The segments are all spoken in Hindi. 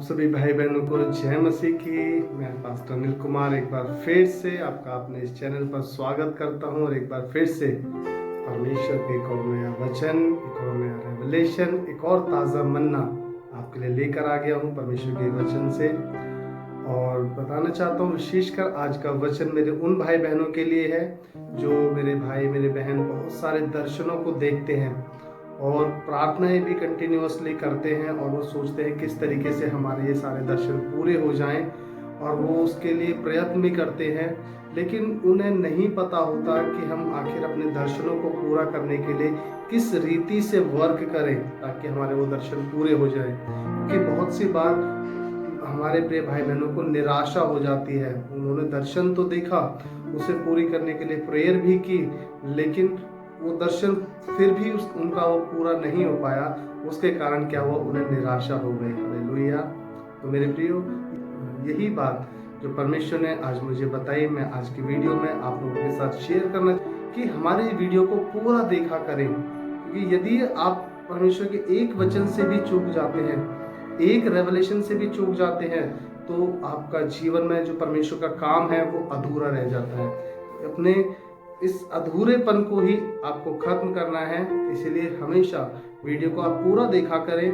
आप सभी भाई बहनों को जय मसीह की। मैं पास्टर अनिल कुमार एक बार फिर से आपका अपने इस चैनल पर स्वागत करता हूं और एक बार फिर से परमेश्वर के एक और नया वचन, एक और नया रेवलेशन, एक और ताज़ा मन्ना आपके लिए लेकर आ गया हूं परमेश्वर के वचन से। और बताना चाहता हूं विशेषकर आज का वचन मेरे उन भाई बहनों के लिए है जो मेरे भाई मेरे बहन बहुत सारे दर्शनों को देखते हैं और प्रार्थनाएं भी कंटिन्यूअसली करते हैं और वो सोचते हैं किस तरीके से हमारे ये सारे दर्शन पूरे हो जाएं और वो उसके लिए प्रयत्न भी करते हैं, लेकिन उन्हें नहीं पता होता कि हम आखिर अपने दर्शनों को पूरा करने के लिए किस रीति से वर्क करें ताकि हमारे वो दर्शन पूरे हो जाएं। क्योंकि बहुत सी बार हमारे प्रिय भाई बहनों को निराशा हो जाती है। उन्होंने दर्शन तो देखा, उसे पूरी करने के लिए प्रेयर भी की, लेकिन वो दर्शन फिर भी उनका वो पूरा नहीं हो पाया। उसके कारण क्या हुआ, उन्हें निराशा हो गई। हालेलुया। तो मेरे प्रियो, यही बात जो परमेश्वर ने आज मुझे बताई, मैं आज की वीडियो में आप लोगों के साथ शेयर करना कि हमारे वीडियो को पूरा देखा करें। क्योंकि यदि आप परमेश्वर के एक वचन से भी चूक जाते हैं, एक रेवलेशन से भी चूक जाते हैं, तो आपका जीवन में जो परमेश्वर का काम है वो अधूरा रह जाता है। अपने इस अधूरेपन को ही आपको खत्म करना है। इसीलिए हमेशा वीडियो को आप पूरा देखा करें।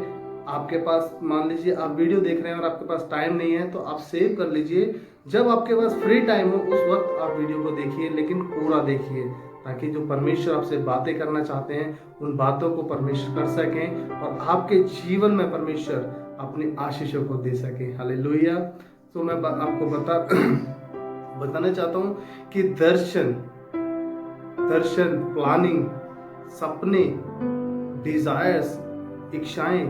आपके पास मान लीजिए आप वीडियो देख रहे हैं और आपके पास टाइम नहीं है तो आप सेव कर लीजिए, जब आपके पास फ्री टाइम हो उस वक्त आप वीडियो को देखिए, लेकिन पूरा देखिए ताकि जो परमेश्वर आपसे बातें करना चाहते हैं उन बातों को परमेश्वर कर सकें और आपके जीवन में परमेश्वर अपनी आशीषों को दे सके। हालेलुया। तो मैं आपको बताना चाहता हूँ कि दर्शन, प्लानिंग, सपने, डिजायर्स, इच्छाएं,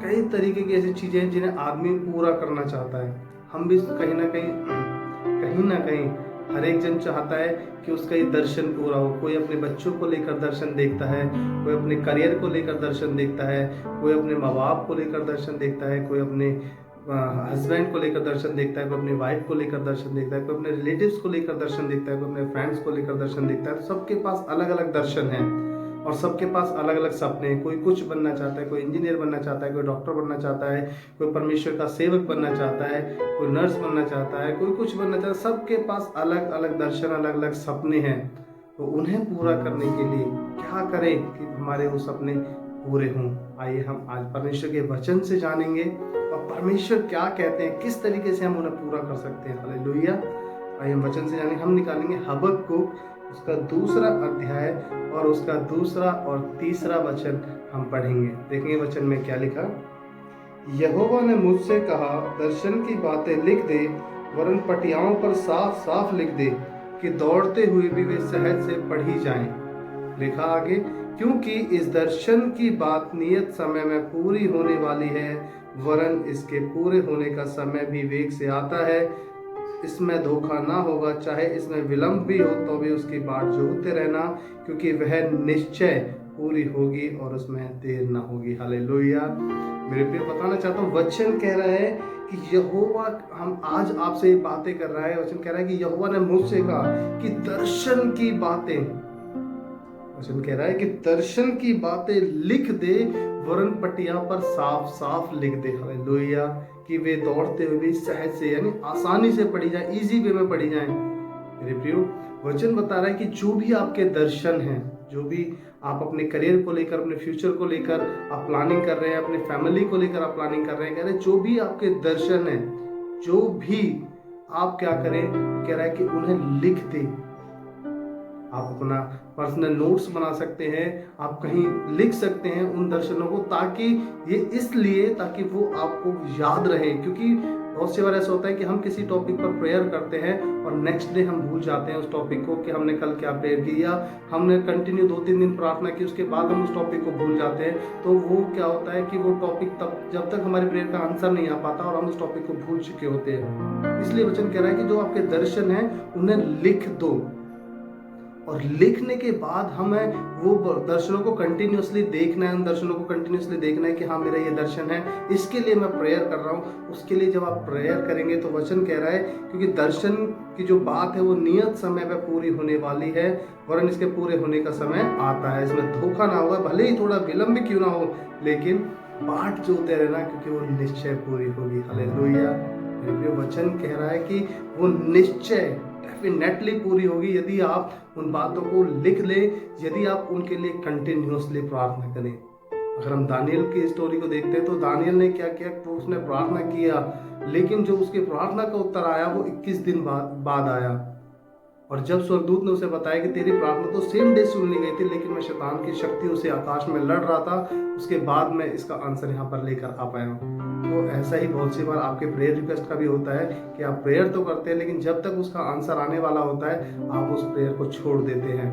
कई तरीके की ऐसी चीजें हैं जिन्हें आदमी पूरा करना चाहता है। हम भी कहीं ना कहीं हर एक जन चाहता है कि उसका ये दर्शन पूरा हो। कोई अपने बच्चों को लेकर दर्शन देखता है, कोई अपने करियर को लेकर दर्शन देखता है, कोई अपने माँ बाप को लेकर दर्शन देखता है, कोई अपने हस्बैंड को लेकर दर्शन देखता है, कोई अपनी वाइफ को लेकर दर्शन देखता है, कोई अपने रिलेटिव्स को लेकर दर्शन देखता है, कोई अपने फ्रेंड्स को लेकर दर्शन देखता है। तो सबके पास अलग अलग दर्शन हैं और सबके पास अलग अलग सपने हैं। कोई कुछ बनना चाहता है, कोई इंजीनियर बनना चाहता है, कोई डॉक्टर बनना चाहता है, कोई परमेश्वर का सेवक बनना चाहता है, कोई नर्स बनना चाहता है, कोई कुछ बनना चाहता है। सबके पास अलग अलग दर्शन, अलग अलग सपने हैं। तो उन्हें पूरा करने के लिए क्या करें कि हमारे वो सपने पूरे हों। आइए हम आज परमेश्वर के वचन से जानेंगे और परमेश्वर क्या कहते हैं, किस तरीके से हम उन्हें पूरा कर सकते हैं। हालेलुया। आइए हम वचन से जानेंगे। हम निकालेंगे हबक्कुक उसका 2 अध्याय और उसका 2 और 3 वचन हम पढ़ेंगे। देखेंगे वचन में क्या लिखा। यहोवा ने मुझसे कहा, दर्शन की बातें लिख दे, वरन पटियाओं पर साफ साफ लिख दे कि दौड़ते हुए भी वे सहज से पढ़ी जाएं। लिखा आगे, क्योंकि इस दर्शन की बात नियत समय में पूरी होने वाली है, वरन इसके पूरे होने का समय भी वेग से आता है। इसमें धोखा ना होगा, चाहे इसमें विलंब भी हो तो भी उसकी बाट जोहते रहना, क्योंकि वह निश्चय पूरी होगी और उसमें देर ना होगी। हालेलुया। मेरे प्रिय, बताना चाहता हूँ वचन कह रहा है कि यहोवा, हम आज आपसे बातें कर रहा है। वचन कह रहा है कि यहोवा ने मुझसे कहा कि दर्शन की बातें, वचन कह रहा है कि दर्शन की बातें लिख दे, वरन पटिया पर साफ साफ लिख दे। हालेलुया। कि वे दौड़ते हुए भी सहज से, यानी आसानी से पढ़ी जाए, इजी वे में पढ़ी जाए। मेरे प्रियो, वचन बता रहा है कि जो भी आपके दर्शन हैं, जो भी आप अपने करियर को लेकर, अपने फ्यूचर को लेकर आप प्लानिंग कर रहे हैं, अपने फैमिली को लेकर आप प्लानिंग कर रहे हैं, कह रहे जो भी आपके दर्शन हैं, जो भी आप क्या करें, कह रहा है कि उन्हें लिख दे। आप अपना पर्सनल नोट्स बना सकते हैं, आप कहीं लिख सकते हैं उन दर्शनों को, ताकि ये इसलिए ताकि वो आपको याद रहे। क्योंकि बहुत सी बार ऐसा होता है कि हम किसी टॉपिक पर प्रेयर करते हैं और नेक्स्ट डे हम भूल जाते हैं उस टॉपिक को कि हमने कल क्या प्रेयर की, या हमने कंटिन्यू 2-3 दिन प्रार्थना की, उसके बाद हम उस टॉपिक को भूल जाते हैं। तो वो क्या होता है कि वो टॉपिक तब जब तक हमारे प्रेयर का आंसर नहीं आ पाता और हम उस टॉपिक को भूल चुके होते हैं। इसलिए वचन कह रहा है कि जो आपके दर्शन हैं उन्हें लिख दो, और लिखने के बाद हमें वो दर्शनों को कंटिन्यूअसली देखना है, उन दर्शनों को कंटिन्यूअसली देखना है कि हाँ मेरा ये दर्शन है, इसके लिए मैं प्रेयर कर रहा हूँ। उसके लिए जब आप प्रेयर करेंगे तो वचन कह रहा है, क्योंकि दर्शन की जो बात है वो नियत समय पे पूरी होने वाली है, वरन इसके पूरे होने का समय आता है। इसमें धोखा ना होगा, भले ही थोड़ा विलंब क्यों ना हो, लेकिन बाट जोते रहना, क्योंकि वो निश्चय पूरी होगी। हालेलुया। मेरे प्रिय, वचन कह रहा है कि वो निश्चय डेफिनेटली पूरी होगी यदि आप उन बातों को लिख ले, यदि आप उनके लिए कंटिन्यूअसली प्रार्थना करें। अगर हम दानियल की स्टोरी को देखते हैं तो दानियल ने क्या किया, तो उसने प्रार्थना किया, लेकिन जो उसके प्रार्थना का उत्तर आया वो 21 दिन बाद आया। और जब स्वर्गदूत ने उसे बताया कि तेरी प्रार्थना तो सेम डे सुन ली गई थी, लेकिन मैं शैतान की शक्तियों से आकाश में लड़ रहा था, उसके बाद मैं इसका आंसर यहाँ पर लेकर आ पाया हूँ। तो ऐसा ही बहुत सी बार आपके प्रेयर रिक्वेस्ट का भी होता है कि आप प्रेयर तो करते हैं, लेकिन जब तक उसका आंसर आने वाला होता है आप उस प्रेयर को छोड़ देते हैं।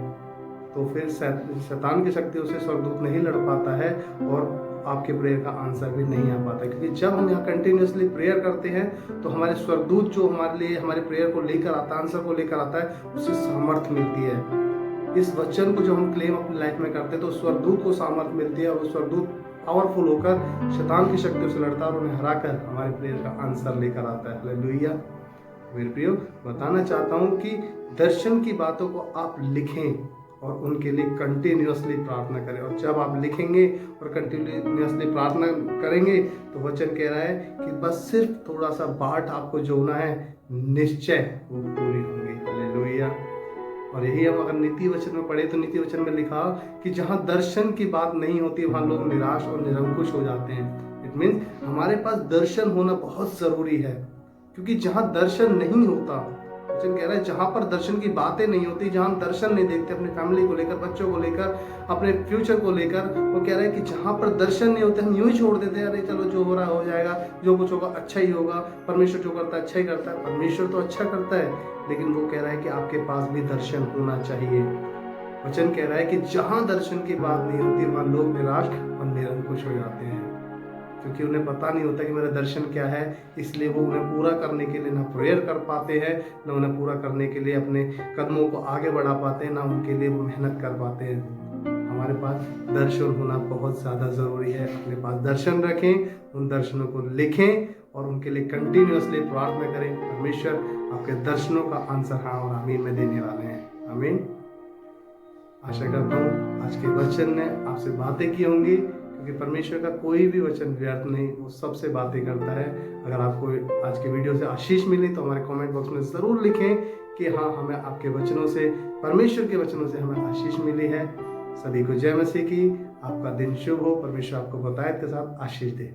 तो फिर शैतान की शक्तियों से स्वर्गदूत नहीं लड़ पाता है और आपके प्रेयर का आंसर भी नहीं आ पाता, क्योंकि जब हम यहाँ कंटिन्यूअसली प्रेयर करते हैं तो हमारे स्वर्गदूत जो हमारे लिए हमारे प्रेयर को लेकर आता है, आंसर को लेकर आता है, उससे सामर्थ्य मिलती है। इस वचन को जो हम क्लेम अपनी लाइफ में करते हैं तो स्वर्गदूत को सामर्थ्य मिलती है, और वो स्वर्गदूत पावरफुल होकर शैतान की शक्तियों से लड़ता है और उन्हें हराकर हमारे प्रेयर का आंसर लेकर आता है। हालेलुया। मेरे प्रियो, बताना चाहता हूँ कि दर्शन की बातों को आप लिखें और उनके लिए कंटिन्यूअसली प्रार्थना करें। और जब आप लिखेंगे और कंटिन्यूअसली प्रार्थना करेंगे तो वचन कह रहा है कि बस सिर्फ थोड़ा सा बाट आपको जोड़ना है, निश्चय वो पूरी होंगी। हालेलुया। और यही हम अगर नीति वचन में पढ़े तो नीति वचन में लिखा कि जहाँ दर्शन की बात नहीं होती वहाँ लोग निराश और निरंकुश हो जाते हैं। इट मीन्स हमारे पास दर्शन होना बहुत जरूरी है, क्योंकि जहाँ दर्शन नहीं होता, वचन कह रहा है जहाँ पर दर्शन की बातें नहीं होती, जहाँ हम दर्शन नहीं देखते अपने फैमिली को लेकर, बच्चों को लेकर, अपने फ्यूचर को लेकर, वो कह रहा है कि जहाँ पर दर्शन नहीं होते हम यूं ही छोड़ देते हैं, अरे चलो जो हो रहा हो जाएगा, जो कुछ होगा अच्छा ही होगा, परमेश्वर जो करता है अच्छा ही करता है। परमेश्वर तो अच्छा करता है, लेकिन वो कह रहा है कि आपके पास भी दर्शन होना चाहिए। वचन कह रहा है कि जहाँ दर्शन की बात नहीं होती वहाँ लोग निराश और निरंकुश हो जाते हैं, क्योंकि उन्हें पता नहीं होता कि मेरा दर्शन क्या है, इसलिए वो उन्हें पूरा करने के लिए ना प्रेयर कर पाते हैं, ना उन्हें पूरा करने के लिए अपने कदमों को आगे बढ़ा पाते हैं, ना उनके लिए वो मेहनत कर पाते हैं। हमारे पास दर्शन होना बहुत ज़्यादा ज़रूरी है। अपने पास दर्शन रखें, उन दर्शनों को लिखें और उनके लिए कंटिन्यूअसली प्रार्थना करें। परमेश्वर आपके दर्शनों का आंसर हाँ और आमीन में देने वाले हैं। आमीन। आशा करता हूँ आज के वचन ने आपसे बातें की होंगी, क्योंकि परमेश्वर का कोई भी वचन व्यर्थ नहीं, वो सबसे बातें करता है। अगर आपको आज के वीडियो से आशीष मिली तो हमारे कमेंट बॉक्स में ज़रूर लिखें कि हाँ, हमें आपके वचनों से, परमेश्वर के वचनों से हमें आशीष मिली है। सभी को जय मसीह की। आपका दिन शुभ हो। परमेश्वर आपको बतायत के साथ आशीष दे।